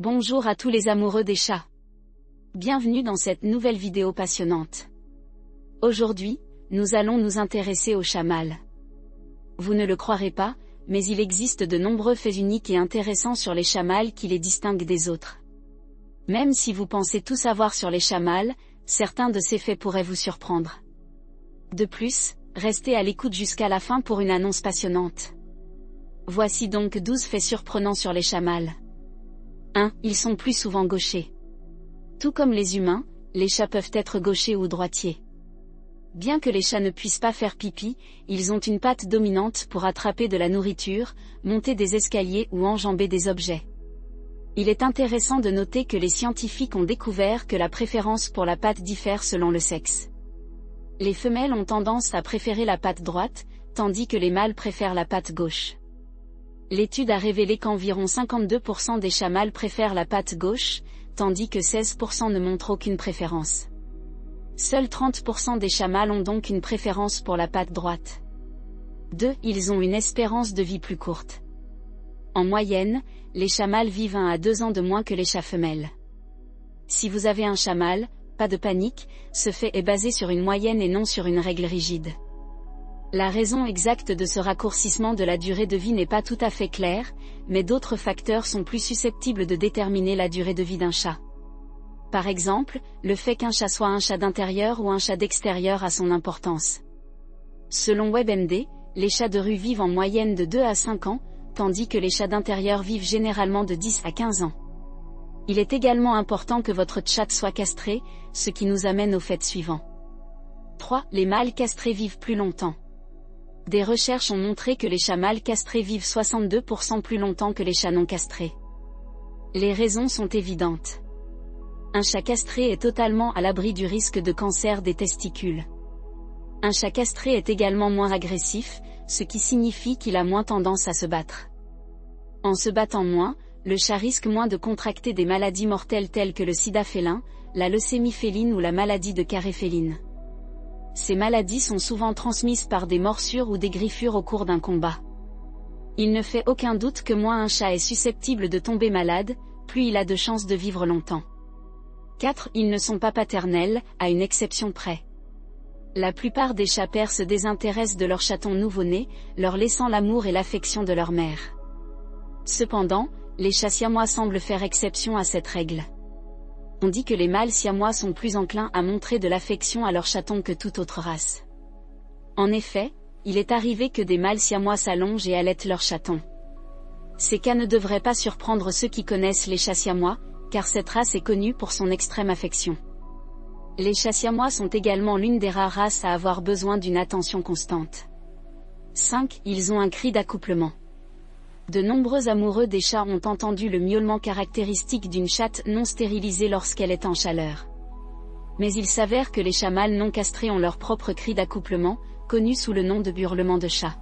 Bonjour à tous les amoureux des chats. Bienvenue dans cette nouvelle vidéo passionnante. Aujourd'hui, nous allons nous intéresser aux chats mâles. Vous ne le croirez pas, mais il existe de nombreux faits uniques et intéressants sur les chats mâles qui les distinguent des autres. Même si vous pensez tout savoir sur les chats mâles, certains de ces faits pourraient vous surprendre. De plus, restez à l'écoute jusqu'à la fin pour une annonce passionnante. Voici donc 12 faits surprenants sur les chats mâles. 1. Ils sont plus souvent gauchers. Tout comme les humains, les chats peuvent être gauchers ou droitiers. Bien que les chats ne puissent pas faire pipi, ils ont une patte dominante pour attraper de la nourriture, monter des escaliers ou enjamber des objets. Il est intéressant de noter que les scientifiques ont découvert que la préférence pour la patte diffère selon le sexe. Les femelles ont tendance à préférer la patte droite, tandis que les mâles préfèrent la patte gauche. L'étude a révélé qu'environ 52% des chats mâles préfèrent la patte gauche, tandis que 16% ne montrent aucune préférence. Seuls 30% des chats mâles ont donc une préférence pour la patte droite. 2. Ils ont une espérance de vie plus courte. En moyenne, les chats mâles vivent 1 à 2 ans de moins que les chats femelles. Si vous avez un chat mâle, pas de panique, ce fait est basé sur une moyenne et non sur une règle rigide. La raison exacte de ce raccourcissement de la durée de vie n'est pas tout à fait claire, mais d'autres facteurs sont plus susceptibles de déterminer la durée de vie d'un chat. Par exemple, le fait qu'un chat soit un chat d'intérieur ou un chat d'extérieur a son importance. Selon WebMD, les chats de rue vivent en moyenne de 2 à 5 ans, tandis que les chats d'intérieur vivent généralement de 10 à 15 ans. Il est également important que votre chat soit castré, ce qui nous amène au fait suivant. 3. Les mâles castrés vivent plus longtemps. Des recherches ont montré que les chats mâles castrés vivent 62% plus longtemps que les chats non castrés. Les raisons sont évidentes. Un chat castré est totalement à l'abri du risque de cancer des testicules. Un chat castré est également moins agressif, ce qui signifie qu'il a moins tendance à se battre. En se battant moins, le chat risque moins de contracter des maladies mortelles telles que le sida félin, la leucémie féline ou la maladie de Carré féline. Ces maladies sont souvent transmises par des morsures ou des griffures au cours d'un combat. Il ne fait aucun doute que moins un chat est susceptible de tomber malade, plus il a de chances de vivre longtemps. 4. Ils ne sont pas paternels, à une exception près. La plupart des chats pères se désintéressent de leur chaton nouveau-né, leur laissant l'amour et l'affection de leur mère. Cependant, les chats siamois semblent faire exception à cette règle. On dit que les mâles siamois sont plus enclins à montrer de l'affection à leur chaton que toute autre race. En effet, il est arrivé que des mâles siamois s'allongent et allaitent leur chaton. Ces cas ne devraient pas surprendre ceux qui connaissent les chats siamois, car cette race est connue pour son extrême affection. Les chats siamois sont également l'une des rares races à avoir besoin d'une attention constante. 5. Ils ont un cri d'accouplement. De nombreux amoureux des chats ont entendu le miaulement caractéristique d'une chatte non stérilisée lorsqu'elle est en chaleur. Mais il s'avère que les chats mâles non castrés ont leur propre cri d'accouplement, connu sous le nom de hurlement de chat.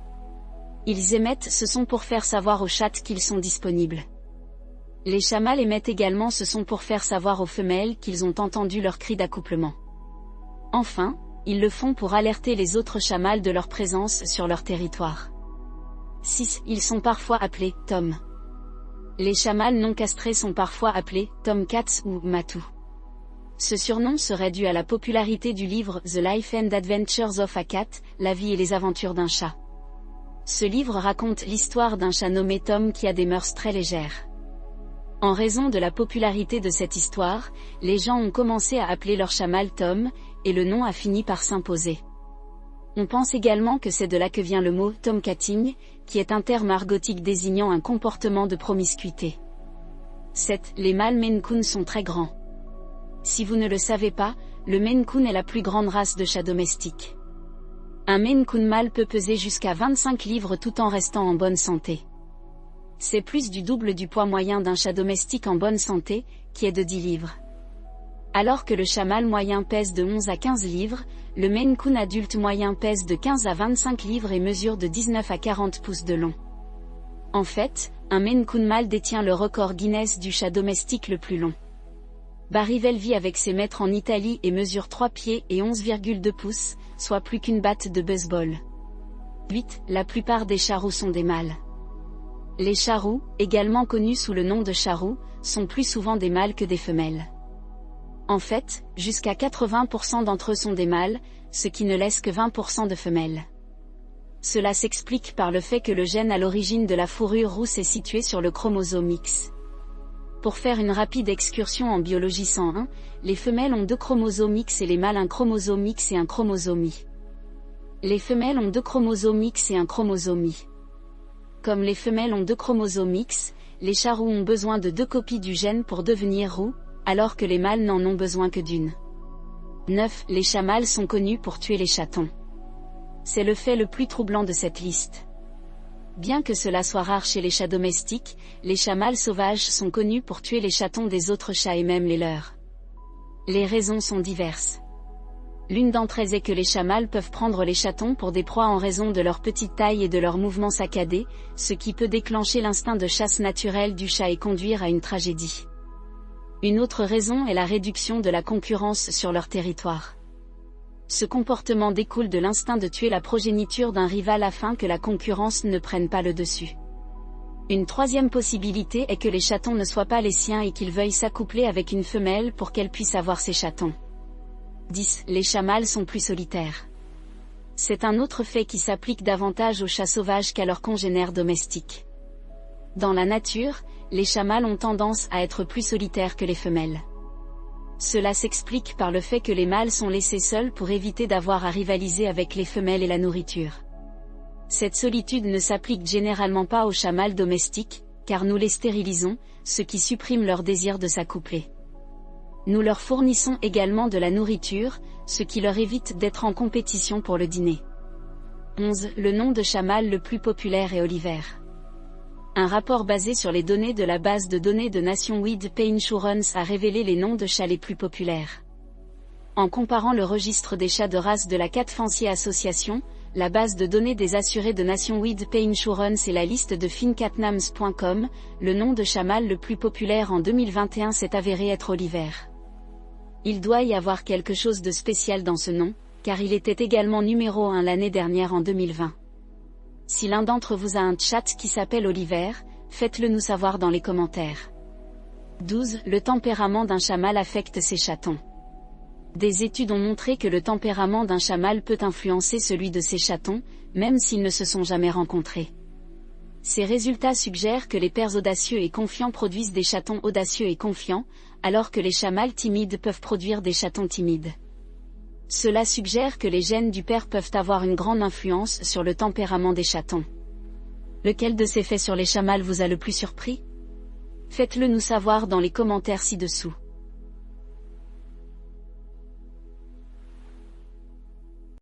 Ils émettent ce son pour faire savoir aux chattes qu'ils sont disponibles. Les chats mâles émettent également ce son pour faire savoir aux femelles qu'ils ont entendu leur cri d'accouplement. Enfin, ils le font pour alerter les autres chats mâles de leur présence sur leur territoire. 6. Ils sont parfois appelés « Tom ». Les chats mâles non castrés sont parfois appelés « Tomcats » ou « Matou ». Ce surnom serait dû à la popularité du livre « The Life and Adventures of a Cat », La vie et les aventures d'un chat. Ce livre raconte l'histoire d'un chat nommé Tom qui a des mœurs très légères. En raison de la popularité de cette histoire, les gens ont commencé à appeler leur chat mâle Tom, et le nom a fini par s'imposer. On pense également que c'est de là que vient le mot « tomcatting », qui est un terme argotique désignant un comportement de promiscuité. 7. Les mâles Maine Coon sont très grands. Si vous ne le savez pas, le Maine Coon est la plus grande race de chats domestiques. Un Maine Coon mâle peut peser jusqu'à 25 livres tout en restant en bonne santé. C'est plus du double du poids moyen d'un chat domestique en bonne santé, qui est de 10 livres. Alors que le chat mâle moyen pèse de 11 à 15 livres, le Maine Coon adulte moyen pèse de 15 à 25 livres et mesure de 19 à 40 pouces de long. En fait, un Maine Coon mâle détient le record Guinness du chat domestique le plus long. Barivelle vit avec ses maîtres en Italie et mesure 3 pieds et 11,2 pouces, soit plus qu'une batte de baseball. 8. La plupart des chats roux sont des mâles. Les charroux, également connus sous le nom de charroux, sont plus souvent des mâles que des femelles. En fait, jusqu'à 80% d'entre eux sont des mâles, ce qui ne laisse que 20% de femelles. Cela s'explique par le fait que le gène à l'origine de la fourrure rousse est situé sur le chromosome X. Pour faire une rapide excursion en biologie 101, les femelles ont 2 chromosomes X et les mâles un chromosome X et un chromosome Y. Les femelles ont 2 chromosomes X et un chromosome Y. Comme les femelles ont 2 chromosomes X, les charroux ont besoin de 2 copies du gène pour devenir roux, alors que les mâles n'en ont besoin que d'une. 9. Les chats mâles sont connus pour tuer les chatons. C'est le fait le plus troublant de cette liste. Bien que cela soit rare chez les chats domestiques, les chats mâles sauvages sont connus pour tuer les chatons des autres chats et même les leurs. Les raisons sont diverses. L'une d'entre elles est que les chats mâles peuvent prendre les chatons pour des proies en raison de leur petite taille et de leurs mouvements saccadés, ce qui peut déclencher l'instinct de chasse naturel du chat et conduire à une tragédie. Une autre raison est la réduction de la concurrence sur leur territoire. Ce comportement découle de l'instinct de tuer la progéniture d'un rival afin que la concurrence ne prenne pas le dessus. Une troisième possibilité est que les chatons ne soient pas les siens et qu'ils veuillent s'accoupler avec une femelle pour qu'elle puisse avoir ses chatons. 10. Les chats mâles sont plus solitaires. C'est un autre fait qui s'applique davantage aux chats sauvages qu'à leurs congénères domestiques. Dans la nature, les chats mâles ont tendance à être plus solitaires que les femelles. Cela s'explique par le fait que les mâles sont laissés seuls pour éviter d'avoir à rivaliser avec les femelles et la nourriture. Cette solitude ne s'applique généralement pas aux chats mâles domestiques, car nous les stérilisons, ce qui supprime leur désir de s'accoupler. Nous leur fournissons également de la nourriture, ce qui leur évite d'être en compétition pour le dîner. 11. Le nom de chat mâle le plus populaire est Oliver. Un rapport basé sur les données de la base de données de Nationwide Pet Insurance a révélé les noms de chats les plus populaires. En comparant le registre des chats de race de la Cat Fancier Association, la base de données des assurés de Nationwide Pet Insurance et la liste de fincatnams.com, le nom de chat mâle le plus populaire en 2021 s'est avéré être Oliver. Il doit y avoir quelque chose de spécial dans ce nom, car il était également numéro 1 l'année dernière en 2020. Si l'un d'entre vous a un chat qui s'appelle Oliver, faites-le nous savoir dans les commentaires. 12. Le tempérament d'un chat mâle affecte ses chatons. Des études ont montré que le tempérament d'un chat mâle peut influencer celui de ses chatons, même s'ils ne se sont jamais rencontrés. Ces résultats suggèrent que les pères audacieux et confiants produisent des chatons audacieux et confiants, alors que les chats mâles timides peuvent produire des chatons timides. Cela suggère que les gènes du père peuvent avoir une grande influence sur le tempérament des chatons. Lequel de ces faits sur les chats mâles vous a le plus surpris? Faites-le nous savoir dans les commentaires ci-dessous.